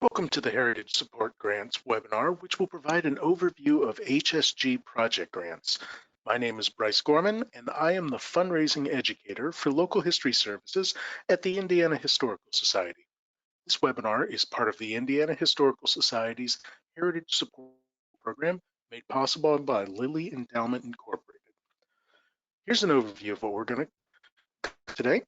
Welcome to the Heritage Support Grants webinar, which will provide an overview of HSG project grants. My name is Bryce Gorman, and I am the fundraising educator for local history services at the Indiana Historical Society. This webinar is part of the Indiana Historical Society's Heritage Support Program, made possible by Lilly Endowment Incorporated. Here's an overview of what we're going to cover today.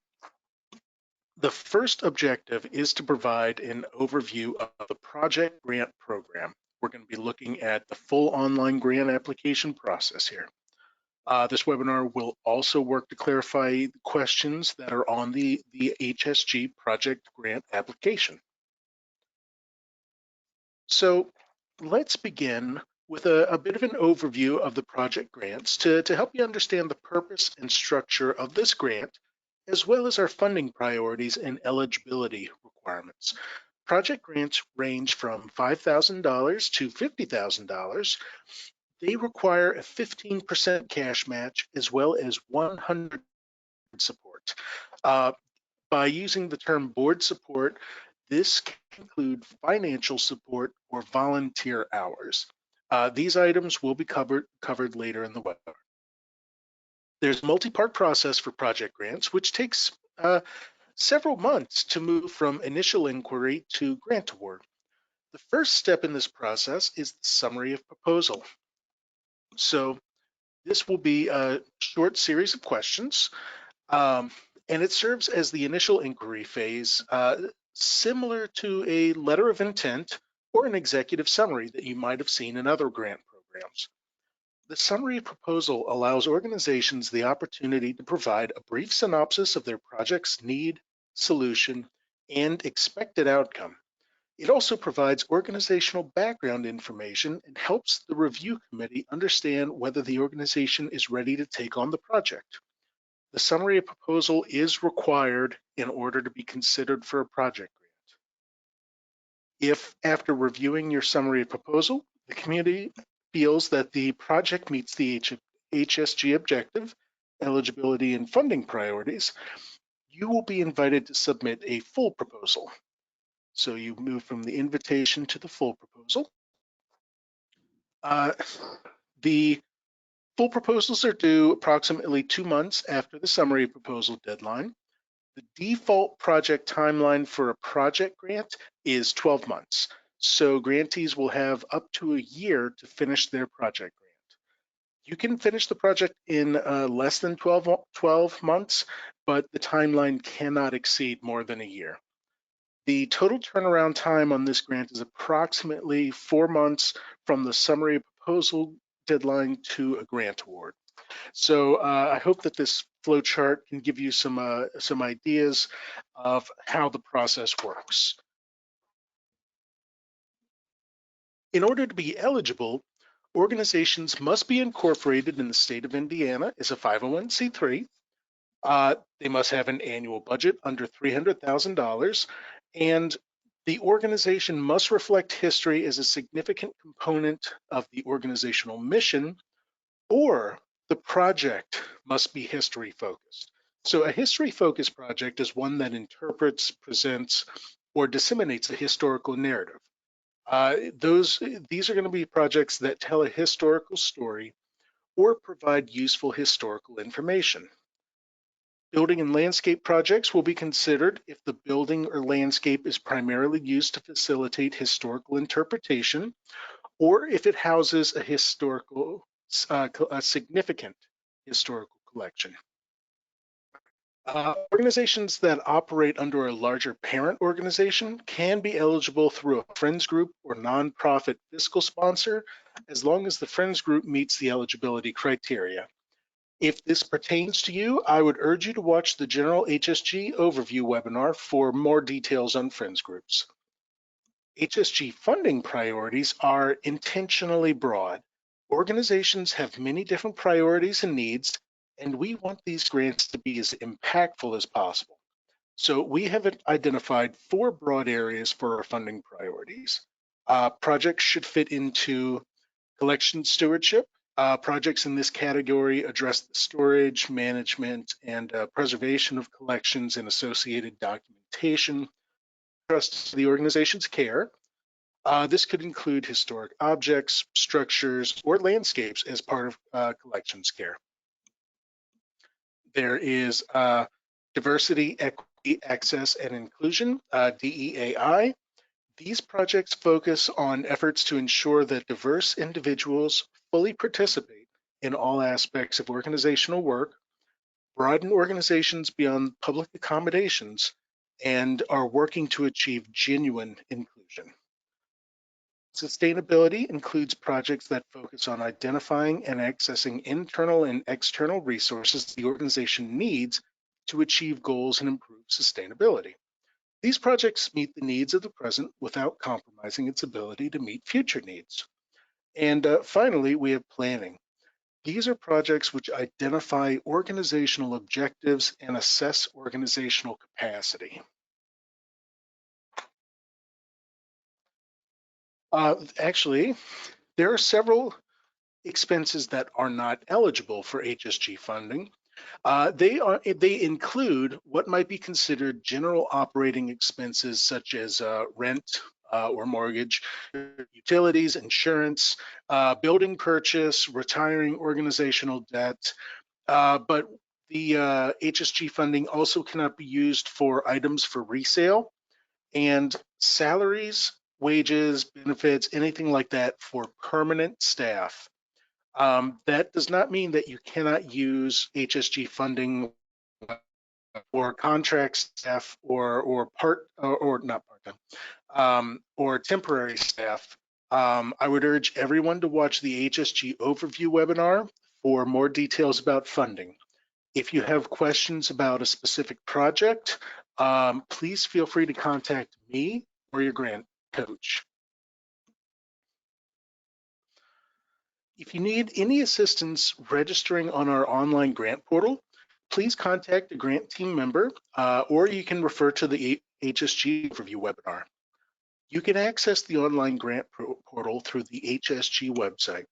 The first objective is to provide an overview of the project grant program. We're going to be looking at the full online grant application process here. This webinar will also work to clarify questions that are on the HSG project grant application. So let's begin with a bit of an overview of the project grants to help you understand the purpose and structure of this grant, as well as our funding priorities and eligibility requirements. Project grants range from $5,000 to $50,000. They require a 15% cash match as well as 100% support. By using the term board support, this can include financial support or volunteer hours. These items will be covered later in the webinar. There's a multi-part process for project grants, which takes several months to move from initial inquiry to grant award. The first step in this process is the summary of proposal. So this will be a short series of questions, and it serves as the initial inquiry phase, similar to a letter of intent or an executive summary that you might have seen in other grant programs. The summary proposal allows organizations the opportunity to provide a brief synopsis of their project's need, solution, and expected outcome. It also provides organizational background information and helps the review committee understand whether the organization is ready to take on the project. The summary proposal is required in order to be considered for a project grant. If, after reviewing your summary proposal, the community feels that the project meets the HSG objective, eligibility, and funding priorities, you will be invited to submit a full proposal. So you move from the invitation to the full proposal. The full proposals are due approximately 2 months after the summary proposal deadline. The default project timeline for a project grant is 12 months. So grantees will have up to a year to finish their project grant. You can finish the project in less than 12 months, but the timeline cannot exceed more than a year. The total turnaround time on this grant is approximately 4 months from the summary proposal deadline to a grant award. So I hope that this flow chart can give you some ideas of how the process works. In order to be eligible, organizations must be incorporated in the state of Indiana as a 501c3. They must have an annual budget under $300,000, and the organization must reflect history as a significant component of the organizational mission, or the project must be history focused. So a history focused project is one that interprets, presents, or disseminates a historical narrative. These are going to be projects that tell a historical story or provide useful historical information. Building and landscape projects will be considered if the building or landscape is primarily used to facilitate historical interpretation, or if it houses a significant historical collection. Organizations that operate under a larger parent organization can be eligible through a Friends group or nonprofit fiscal sponsor, as long as the Friends group meets the eligibility criteria. If this pertains to you, I would urge you to watch the General HSG Overview webinar for more details on Friends groups. HSG funding priorities are intentionally broad. Organizations have many different priorities and needs, and we want these grants to be as impactful as possible. So we have identified 4 broad areas for our funding priorities. Projects should fit into collection stewardship. Projects in this category address the storage, management, and preservation of collections and associated documentation, trust the organization's care, This could include historic objects, structures, or landscapes as part of collections care. There is diversity, equity, access, and inclusion, DEAI. These projects focus on efforts to ensure that diverse individuals fully participate in all aspects of organizational work, broaden organizations beyond public accommodations, and are working to achieve genuine inclusion. Sustainability includes projects that focus on identifying and accessing internal and external resources the organization needs to achieve goals and improve sustainability. These projects meet the needs of the present without compromising its ability to meet future needs. And finally, we have planning. These are projects which identify organizational objectives and assess organizational capacity. Actually, there are several expenses that are not eligible for HSG funding. They include what might be considered general operating expenses such as rent or mortgage, utilities, insurance, building purchase, retiring organizational debt. But the HSG funding also cannot be used for items for resale and salaries, wages, benefits, anything like that for permanent staff. That does not mean that you cannot use HSG funding for contract staff or not part-time or temporary staff. I would urge everyone to watch the HSG overview webinar for more details about funding. If you have questions about a specific project, please feel free to contact me or your grant coach. If you need any assistance registering on our online grant portal, please contact a grant team member, or you can refer to the HSG overview webinar. You can access the online grant portal through the HSG website.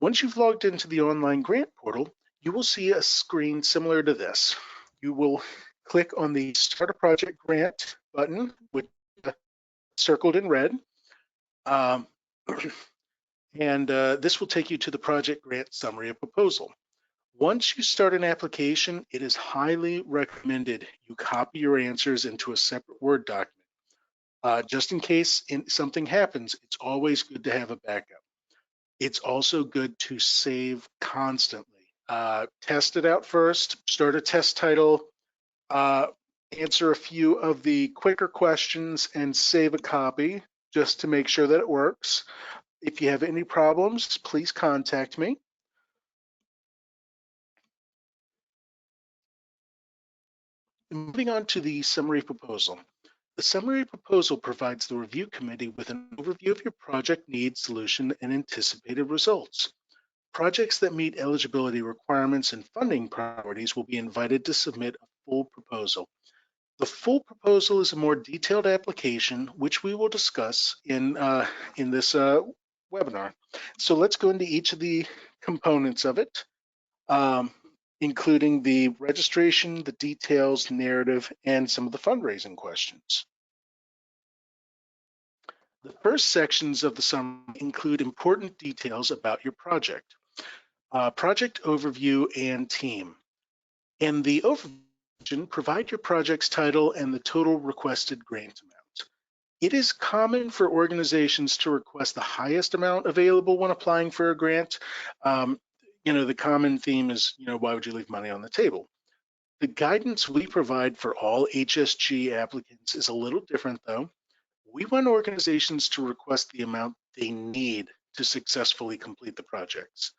Once you've logged into the online grant portal, you will see a screen similar to this. You will click on the Start a Project Grant button, which is circled in red. This will take you to the project grant summary of proposal. Once you start an application, it is highly recommended you copy your answers into a separate Word document. Just in case something happens, it's always good to have a backup. It's also good to save constantly. Test it out first, start a test title, answer a few of the quicker questions, and save a copy just to make sure that it works. If you have any problems, please contact me. Moving on to the summary proposal. The summary proposal provides the review committee with an overview of your project needs, solution, and anticipated results. Projects that meet eligibility requirements and funding priorities will be invited to submit a full proposal. The full proposal is a more detailed application, which we will discuss in this webinar. So let's go into each of the components of it, including the registration, the details, narrative, and some of the fundraising questions. The first sections of the summary include important details about your project, project overview, and team. In the overview, provide your project's title and the total requested grant amount. It is common for organizations to request the highest amount available when applying for a grant. The common theme is, why would you leave money on the table? The guidance we provide for all HSG applicants is a little different though. We want organizations to request the amount they need to successfully complete the projects.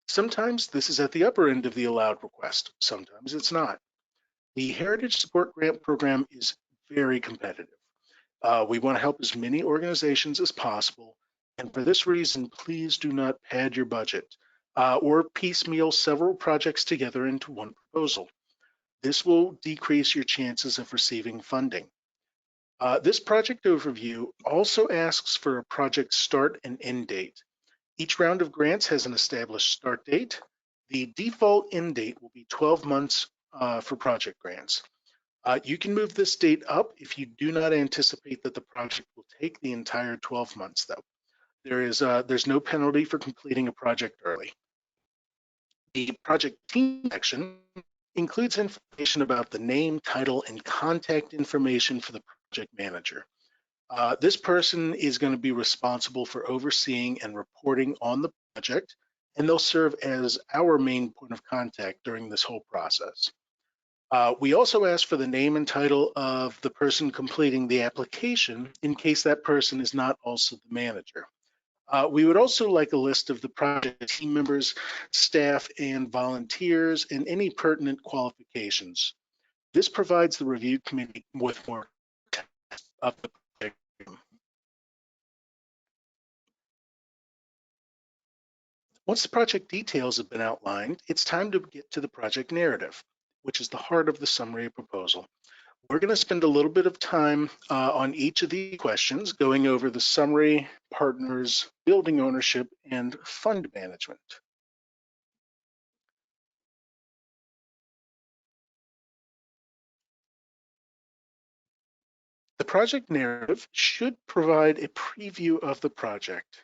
Sometimes this is at the upper end of the allowed request, sometimes it's not. The Heritage Support Grant Program is very competitive. We want to help as many organizations as possible, and for this reason, please do not pad your budget or piecemeal several projects together into one proposal. This will decrease your chances of receiving funding. This project overview also asks for a project start and end date. Each round of grants has an established start date. The default end date will be 12 months for project grants. You can move this date up if you do not anticipate that the project will take the entire 12 months, though. There's no penalty for completing a project early. The project team section includes information about the name, title, and contact information for the project manager. This person is going to be responsible for overseeing and reporting on the project, and they'll serve as our main point of contact during this whole process. We also ask for the name and title of the person completing the application in case that person is not also the manager. We would also like a list of the project team members, staff, and volunteers, and any pertinent qualifications. This provides the review committee with more of the project. Once the project details have been outlined, it's time to get to the project narrative, which is the heart of the summary proposal. We're going to spend a little bit of time on each of these questions, going over the summary, partners, building ownership, and fund management. The project narrative should provide a preview of the project.